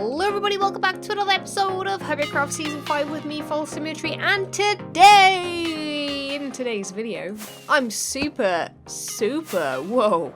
Hello everybody, welcome back to another episode of Hermitcraft Season 5 with me, FalseSymmetry, and today, in today's video, I'm super, whoa,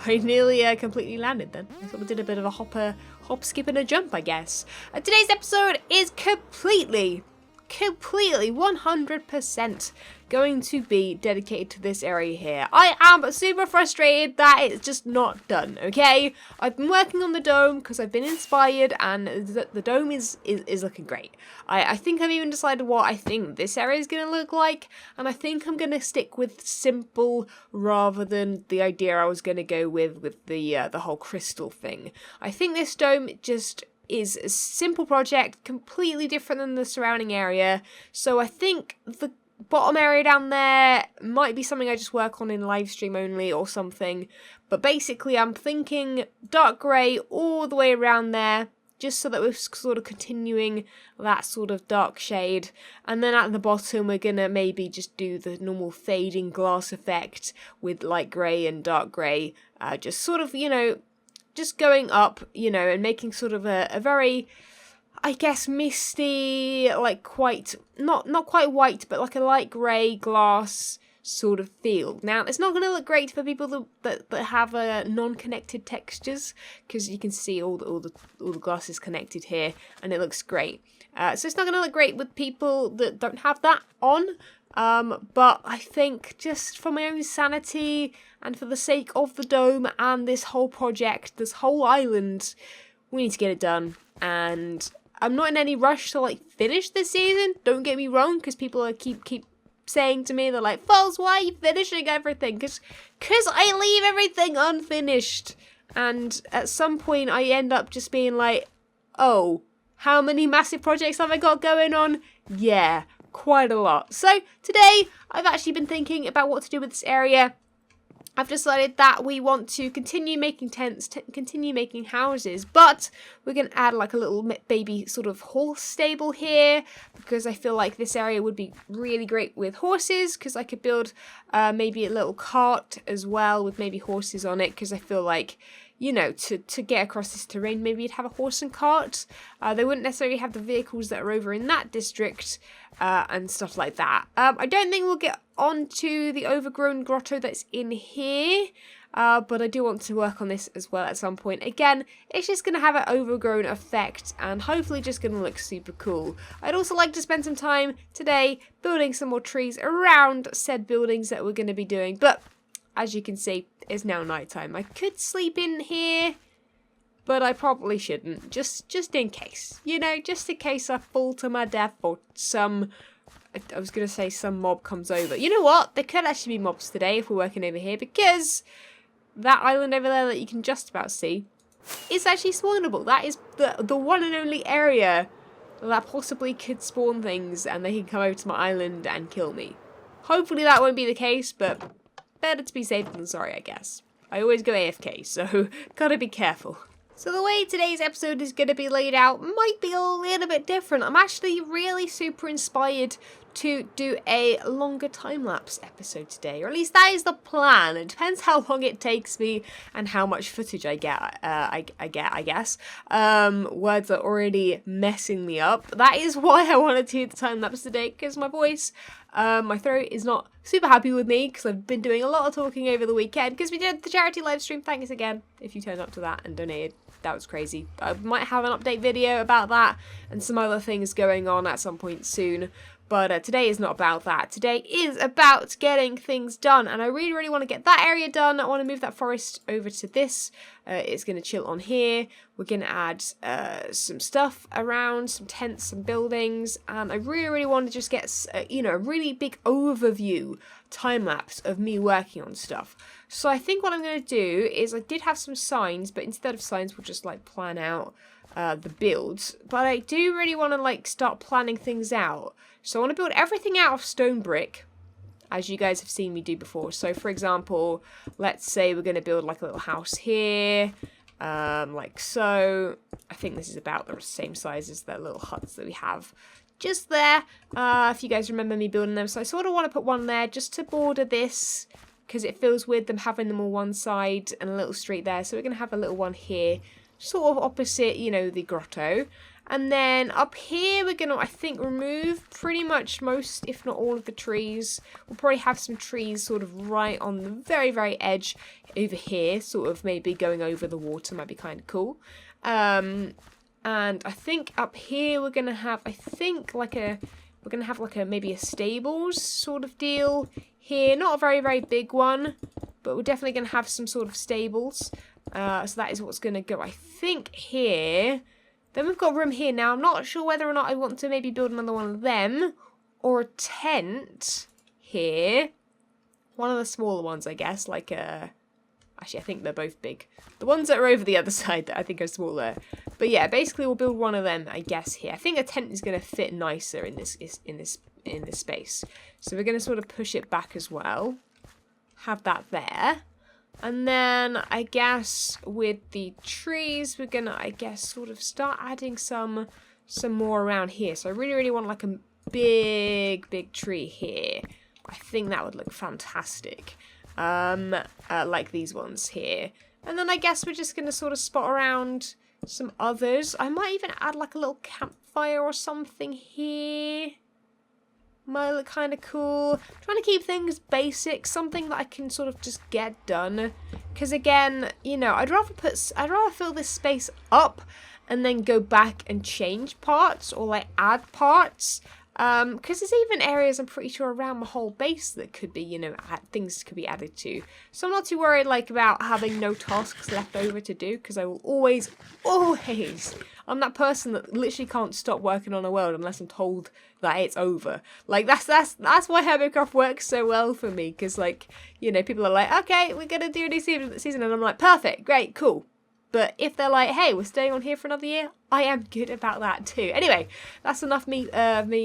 I nearly completely landed then. I sort of did a bit of a hop, skip and a jump, I guess. Today's episode is completely 100% going to be dedicated to this area here. I am super frustrated that it's just not done, okay? I've been working on the dome because I've been inspired and the dome is looking great. I think I've even decided what I think this area is going to look like, and I think I'm going to stick with simple rather than the idea I was going to go with the whole crystal thing. I think this dome just is a simple project, completely different than the surrounding area, so I think the bottom area down there might be something I just work on in live stream only or something, but basically I'm thinking dark grey all the way around there, just so that we're sort of continuing that sort of dark shade, and then at the bottom we're gonna maybe just do the normal fading glass effect with light grey and dark grey, just sort of, you know, just going up, you know, and making sort of a very, I guess, misty, like quite, not quite white, but like a light grey glass sort of feel. Now, it's not going to look great for people that have non-connected textures, because you can see all the glasses connected here, and it looks great. So it's not going to look great with people that don't have that on. But I think just for my own sanity and for the sake of the dome and this whole project, this whole island, we need to get it done. And I'm not in any rush to like finish this season. Don't get me wrong, because people keep saying to me, they're like, "False, why are you finishing everything?" Because I leave everything unfinished, and at some point I end up just being like, "Oh, how many massive projects have I got going on?" Yeah, quite a lot. So today I've actually been thinking about what to do with this area. I've decided that we want to continue making tents, continue making houses, but we're going to add like a little baby sort of horse stable here, because I feel like this area would be really great with horses, because I could build maybe a little cart as well with maybe horses on it, because I feel like, you know, to get across this terrain, maybe you'd have a horse and cart. They wouldn't necessarily have the vehicles that are over in that district and stuff like that. I don't think we'll get onto the overgrown grotto that's in here, but I do want to work on this as well at some point. Again, it's just going to have an overgrown effect and hopefully just going to look super cool. I'd also like to spend some time today building some more trees around said buildings that we're going to be doing, but as you can see, it's now nighttime. I could sleep in here, but I probably shouldn't. Just in case. You know, just in case I fall to my death or some, I was going to say some mob comes over. You know what? There could actually be mobs today if we're working over here, because that island over there that you can just about see is actually spawnable. That is the one and only area that possibly could spawn things and they can come over to my island and kill me. Hopefully that won't be the case, but better to be safe than sorry, I guess. I always go AFK, so gotta be careful. So the way today's episode is going to be laid out might be a little bit different. I'm actually really super inspired to do a longer time-lapse episode today, or at least that is the plan. It depends how long it takes me and how much footage I get. I guess. Words are already messing me up. That is why I wanted to do the time-lapse today, because my voice, my throat is not super happy with me, because I've been doing a lot of talking over the weekend, because we did the charity live stream. Thanks again if you turned up to that and donated. That was crazy. I might have an update video about that and some other things going on at some point soon. But today is not about that. Today is about getting things done. And I really want to get that area done. I want to move that forest over to this. It's going to chill on here. We're going to add some stuff around, some tents, some buildings. And I really want to just get, you know, a really big overview time-lapse of me working on stuff. So I think what I'm going to do is, I did have some signs, but instead of signs, we'll just like plan out the builds. But I do really want to like start planning things out. So I want to build everything out of stone brick, as you guys have seen me do before. So for example, let's say we're going to build like a little house here, like so. I think this is about the same size as the little huts that we have just there, if you guys remember me building them. So I sort of want to put one there just to border this, because it feels weird them having them on one side and a little street there. So we're going to have a little one here sort of opposite, you know, the grotto. And then up here, we're going to, I think, remove pretty much most, if not all of the trees. We'll probably have some trees sort of right on the very, very edge over here, sort of maybe going over the water might be kind of cool. And I think up here we're going to have, I think, like a, we're going to have like a, maybe a stables sort of deal here. Not a very, very big one, but we're definitely going to have some sort of stables. So that is what's going to go, I think, here. Then we've got room here. Now, I'm not sure whether or not I want to maybe build another one of them or a tent here. One of the smaller ones, I guess, like actually, I think they're both big. The ones that are over the other side that I think are smaller. But yeah, basically we'll build one of them, I guess, here. I think a tent is going to fit nicer in this space. So we're going to sort of push it back as well. Have that there. And then, I guess, with the trees, we're gonna, I guess, sort of start adding some more around here. So I really, really want like a big tree here. I think that would look fantastic. Like these ones here. And then I guess we're just gonna sort of spot around some others. I might even add like a little campfire or something here. Might look kind of cool. I'm trying to keep things basic, something that I can sort of just get done. Because again, you know, I'd rather fill this space up and then go back and change parts or like add parts. Because there's even areas I'm pretty sure around my whole base that could be, you know, things could be added to. So I'm not too worried like about having no tasks left over to do, because I will always, I'm that person that literally can't stop working on a world unless I'm told that it's over. Like that's why Hermitcraft works so well for me, because like, you know, people are like, okay, we're gonna do a new season, and I'm like, perfect, great, cool. But if they're like, hey, we're staying on here for another year, I am good about that too. Anyway, that's enough me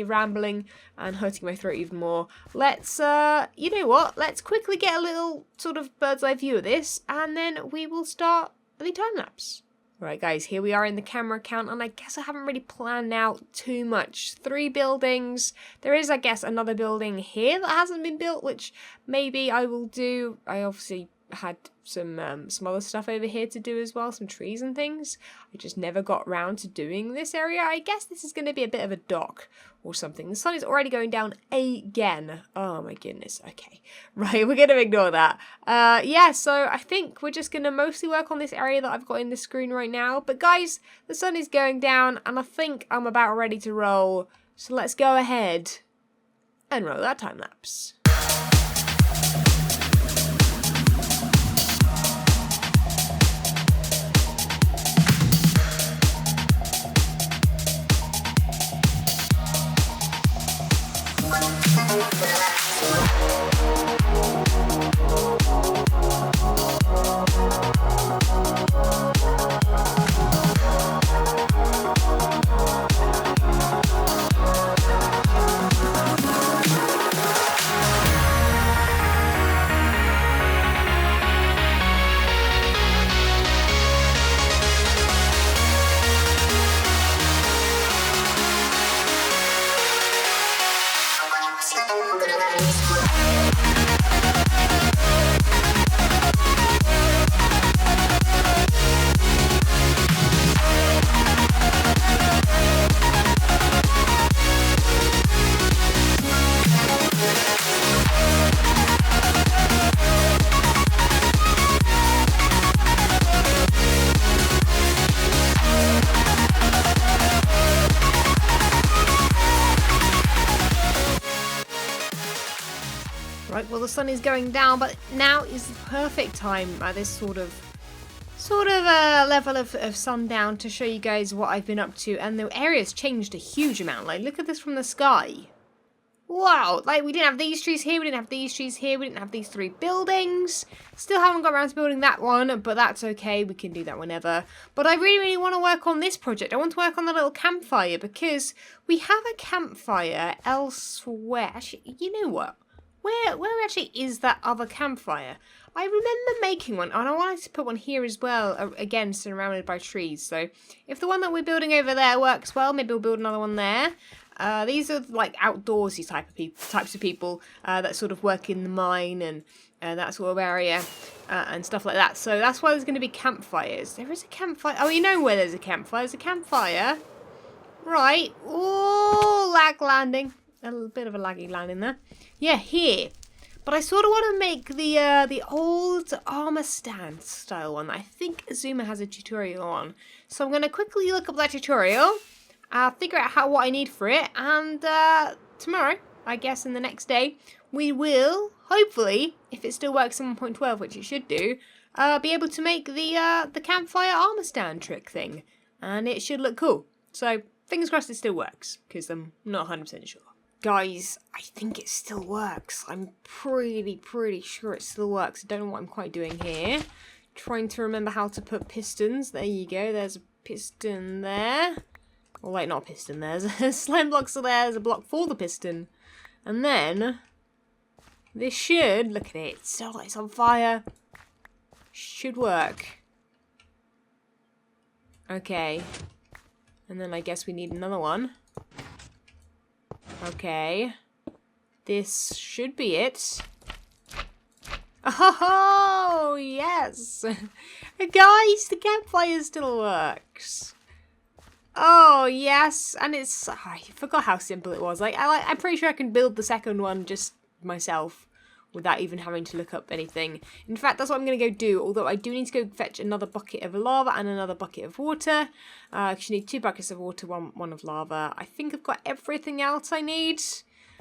rambling and hurting my throat even more. Let's, you know what? Let's quickly get a little sort of bird's eye view of this, and then we will start the time lapse. Right, guys, here we are in the camera account, and I guess I haven't really planned out too much. 3 buildings. There is, I guess, another building here that hasn't been built, which maybe I will do. I obviously had some other stuff over here to do as well, some trees and things. I just never got round to doing this area. I guess this is going to be a bit of a dock or something. The sun is already going down again. Oh my goodness. Okay, right, we're going to ignore that. Yeah, so I think we're just going to mostly work on this area that I've got in the screen right now. But guys, the sun is going down and I think I'm about ready to roll. So let's go ahead and roll that time lapse. Right, well the sun is going down, but now is the perfect time at this sort of level of sundown to show you guys what I've been up to, and the area's changed a huge amount. Like, look at this from the sky. Wow, like we didn't have these trees here, we didn't have these trees here, we didn't have these 3 buildings. Still haven't got around to building that one, but that's okay, we can do that whenever. But I really, really want to work on this project. I want to work on the little campfire, because we have a campfire elsewhere. Actually, you know what? Where actually is that other campfire? I remember making one, and I wanted to put one here as well, again, surrounded by trees. So if the one that we're building over there works well, maybe we'll build another one there. These are like outdoorsy types of people that sort of work in the mine and that sort of area and stuff like that. So that's why there's going to be campfires. There is a campfire. Oh, you know where there's a campfire. There's a campfire. Right. Oh, lag landing. A little bit of a laggy landing there. Yeah, here. But I sort of want to make the old armor stand style one. I think Zuma has a tutorial on. So I'm going to quickly look up that tutorial. Figure out what I need for it. And tomorrow, I guess in the next day, we will, hopefully, if it still works in 1.12, which it should do, be able to make the campfire armor stand trick thing. And it should look cool. So, fingers crossed it still works, because I'm not 100% sure. Guys, I think it still works. I'm pretty sure it still works. I don't know what I'm quite doing here. Trying to remember how to put pistons. There you go. There's a piston there. Well, like, not a piston. There's a slime block, so there's a block for the piston. And then, this should, look at it, it's still like it's on fire. Should work. Okay. And then I guess we need another one. Okay. This should be it. Oh, yes! Guys, the campfire still works. Oh, yes, and it's... Oh, I forgot how simple it was. I'm pretty sure I can build the second one just myself without even having to look up anything. In fact, that's what I'm going to go do, although I do need to go fetch another bucket of lava and another bucket of water. Because you need 2 buckets of water, one of lava. I think I've got everything else I need.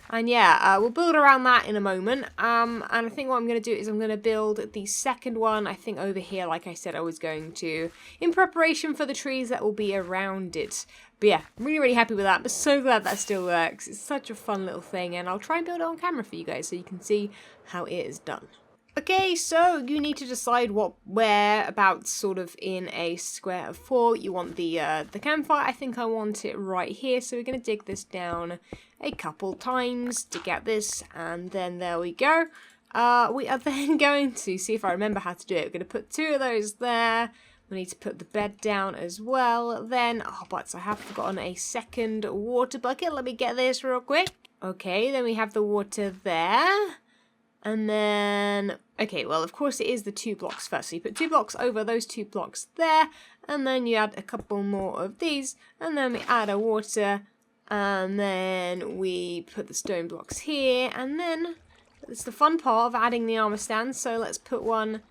And yeah, we'll build around that in a moment. And I think what I'm going to do is I'm going to build the second one, I think over here, like I said I was going to, in preparation for the trees that will be around it. But yeah, I'm really happy with that. But so glad that still works. It's such a fun little thing. And I'll try and build it on camera for you guys so you can see how it is done. Okay, so you need to decide where about sort of in a square of 4 you want the campfire. I think I want it right here, so we're going to dig this down a couple times to get this, and then there we go. We are then going to see if I remember how to do it. We're going to put 2 of those there. We need to put the bed down as well. Then, oh, but I have forgotten a second water bucket. Let me get this real quick. Okay, then we have the water there. And then, okay, well, of course it is the 2 blocks first. So you put 2 blocks over those 2 blocks there, and then you add a couple more of these, and then we add a water, and then we put the stone blocks here, and then it's the fun part of adding the armor stand. So let's put one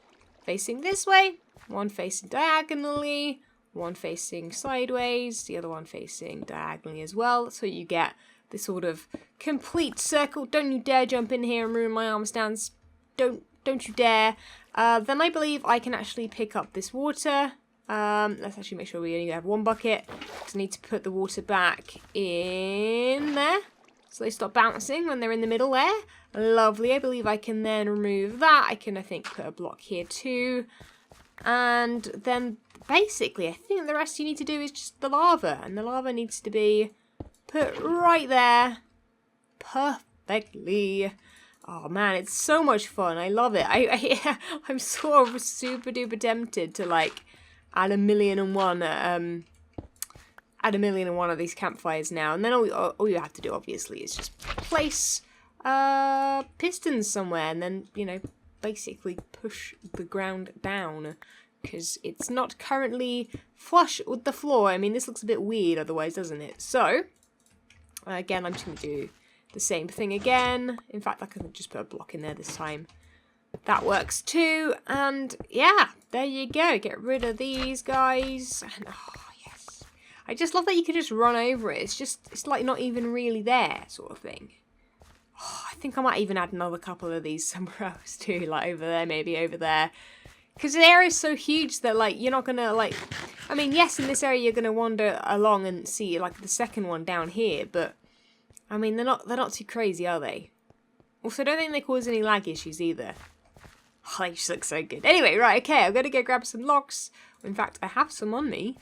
facing this way, one facing diagonally, one facing sideways, the other one facing diagonally as well. So you get this sort of complete circle. Don't you dare jump in here and ruin my armor stands. Don't you dare. Then I believe I can actually pick up this water. Let's actually make sure we only have 1 bucket. Because I need to put the water back in there, so they stop bouncing when they're in the middle there. Lovely. I believe I can then remove that. I can, I think, put a block here too. And then basically, I think the rest you need to do is just the lava. And the lava needs to be put right there. Perfectly. Oh man, it's so much fun. I love it. I'm sort of super duper tempted to like add 1,000,001 add 1,000,001 of these campfires now. And then all you have to do obviously is just place pistons somewhere, and then, you know, basically push the ground down, because it's not currently flush with the floor. I mean, this looks a bit weird otherwise, doesn't it? So again, I'm just going to do the same thing again. In fact, I could just put a block in there this time. That works too. And yeah, there you go. Get rid of these guys. And oh, yes. I just love that you can just run over it. It's like not even really there sort of thing. Oh, I think I might even add another couple of these somewhere else too. Like over there, maybe over there. Because the area is so huge that, like, you're not going to, like... I mean, yes, in this area you're going to wander along and see, like, the second one down here, but... I mean, they're not too crazy, are they? Also, I don't think they cause any lag issues either. Oh, they just look so good. Anyway, right, okay, I'm going to go grab some logs. In fact, I have some on me.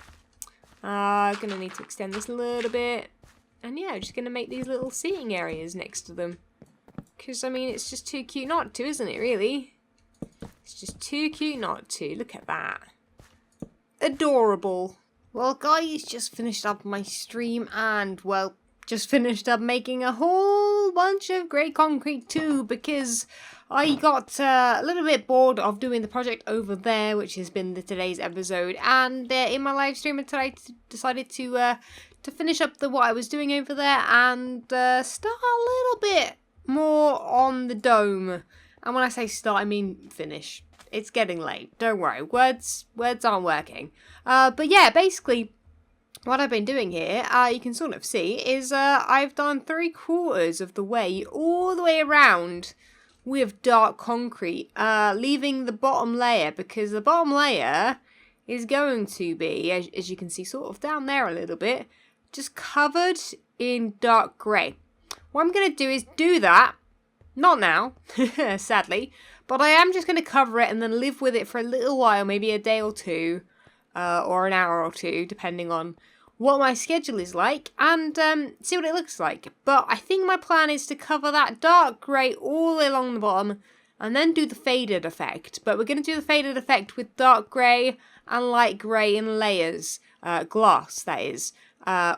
I'm going to need to extend this a little bit. And yeah, just going to make these little seating areas next to them. Because, I mean, it's just too cute not to, isn't it, really? It's just too cute not to. Look at that. Adorable. Well, guys, just finished up my stream and, well, just finished up making a whole whole bunch of grey concrete too, because I got a little bit bored of doing the project over there, which has been today's episode, and in my live stream I decided to finish up what I was doing over there and start a little bit more on the dome. And when I say start, I mean finish. It's getting late. Don't worry. Words aren't working. But yeah, basically, what I've been doing here, you can sort of see, is I've done 3/4 of the way, all the way around with dark concrete, leaving the bottom layer, because the bottom layer is going to be, as you can see, sort of down there a little bit, just covered in dark grey. What I'm going to do is do that. Not now, sadly, but I am just going to cover it and then live with it for a little while, maybe a day or two, or an hour or two, depending on what my schedule is like, and see what it looks like. But I think my plan is to cover that dark grey all the way along the bottom, and then do the faded effect. But we're going to do the faded effect with dark grey and light grey in layers, glass, that is.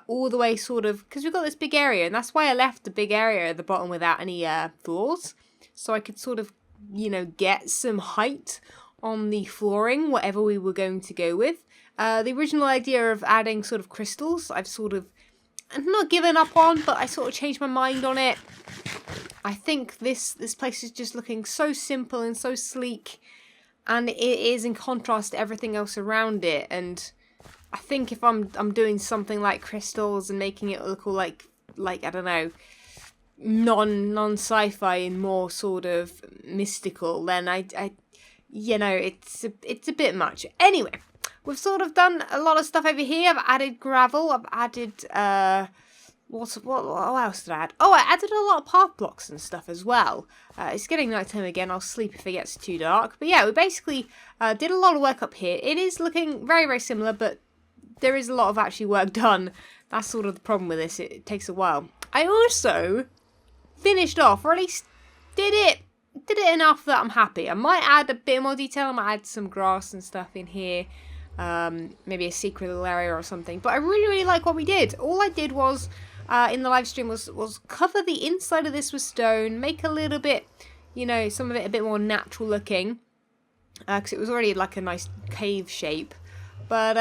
All the way sort of, because we've got this big area, and that's why I left the big area at the bottom without any floors, so I could sort of, you know, get some height on the flooring, whatever we were going to go with. The original idea of adding sort of crystals, I've sort of not given up on, but I sort of changed my mind on it. I think this place is just looking so simple and so sleek, and it is in contrast to everything else around it, and I think if I'm doing something like crystals and making it look all like I don't know, non-sci-fi and more sort of mystical, then I you know, it's a bit much. Anyway, we've sort of done a lot of stuff over here. I've added gravel. I've added what else did I add? Oh, I added a lot of path blocks and stuff as well. It's getting nighttime again. I'll sleep if it gets too dark. But yeah, we basically did a lot of work up here. It is looking very, very similar, but there is a lot of actually work done. That's sort of the problem with this. It takes a while. I also finished off, or at least did it enough that I'm happy. I might add a bit more detail. I might add some grass and stuff in here. Maybe a secret little area or something. But I really, really like what we did. All I did was, in the live stream, was cover the inside of this with stone. Make a little bit, you know, some of it a bit more natural looking. Because it was already like a nice cave shape. But,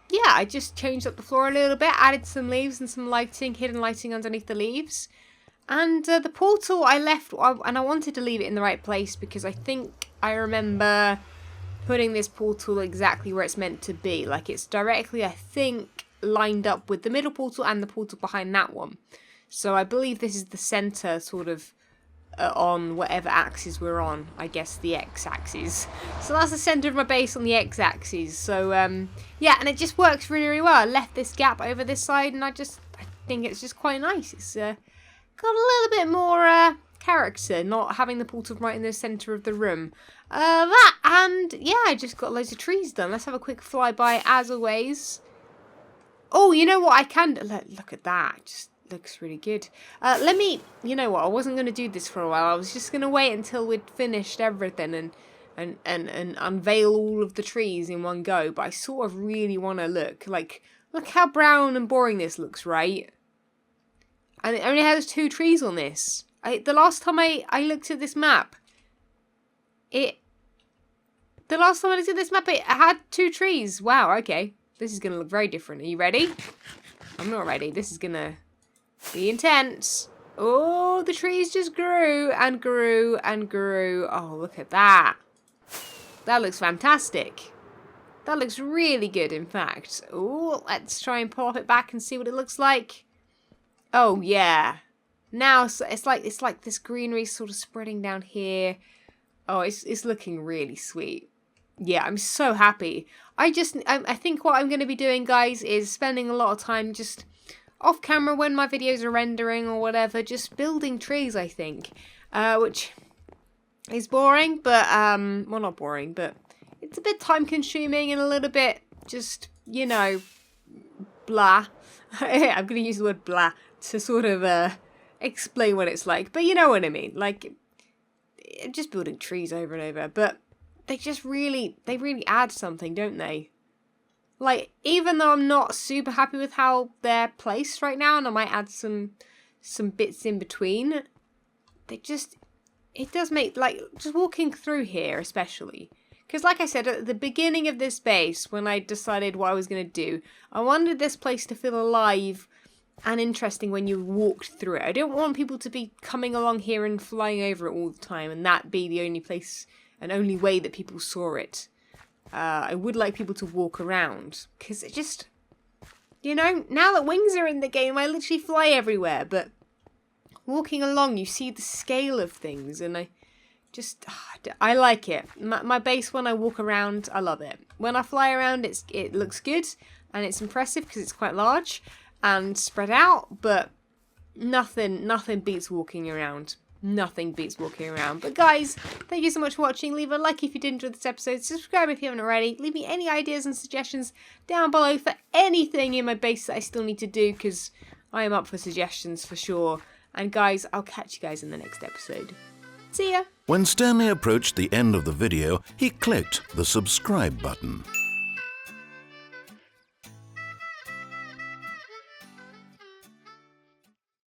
yeah, I just changed up the floor a little bit, added some leaves and some lighting, hidden lighting underneath the leaves. And the portal I left, and I wanted to leave it in the right place because I think I remember putting this portal exactly where it's meant to be. Like, it's directly, I think, lined up with the middle portal and the portal behind that one. So I believe this is the center sort of on whatever axis we're on. I guess the x-axis. So that's the center of my base on the x-axis. So yeah, and it just works really, really well. I left this gap over this side, and I think it's just quite nice. It's got a little bit more character, not having the portal right in the center of the room. That, and yeah, I just got loads of trees done. Let's have a quick flyby as always. Oh, you know what I can do? Look at that. Just looks really good. You know what, I wasn't going to do this for a while. I was just going to wait until we'd finished everything and unveil all of the trees in one go. But I sort of really want to look how brown and boring this looks, right? And it only has 2 trees on this. The last time I looked at this map, it had 2 trees. Wow, okay. This is going to look very different. Are you ready? I'm not ready. This is going to be intense. Oh, the trees just grew and grew and grew. Oh, look at that. That looks fantastic. That looks really good, in fact. Oh, let's try and pop it back and see what it looks like. Oh, yeah. Now it's like this greenery sort of spreading down here. Oh, it's looking really sweet. Yeah, I'm so happy. I think what I'm going to be doing, guys, is spending a lot of time just off camera when my videos are rendering or whatever, just building trees, I think. Which is boring, but, well, not boring, but it's a bit time consuming and a little bit just, you know, blah. I'm going to use the word blah to sort of explain what it's like, but you know what I mean. Like, just building trees over and over, but they really add something, don't they? Like, even though I'm not super happy with how they're placed right now, and I might add some some bits in between, it does make, like, just walking through here especially. Because like I said, at the beginning of this base, when I decided what I was going to do, I wanted this place to feel alive and interesting when you walked through it. I don't want people to be coming along here and flying over it all the time and that be the only place and only way that people saw it. I would like people to walk around, because it just, you know, now that wings are in the game, I literally fly everywhere, but walking along, you see the scale of things, and I like it. My base, when I walk around, I love it. When I fly around, it looks good, and it's impressive because it's quite large and spread out, but nothing beats walking around. Nothing beats walking around. But guys, thank you so much for watching. Leave a like if you did enjoy this episode. Subscribe if you haven't already. Leave me any ideas and suggestions down below for anything in my base that I still need to do, because I am up for suggestions for sure. And guys, I'll catch you guys in the next episode. See ya! When Stanley approached the end of the video, he clicked the subscribe button.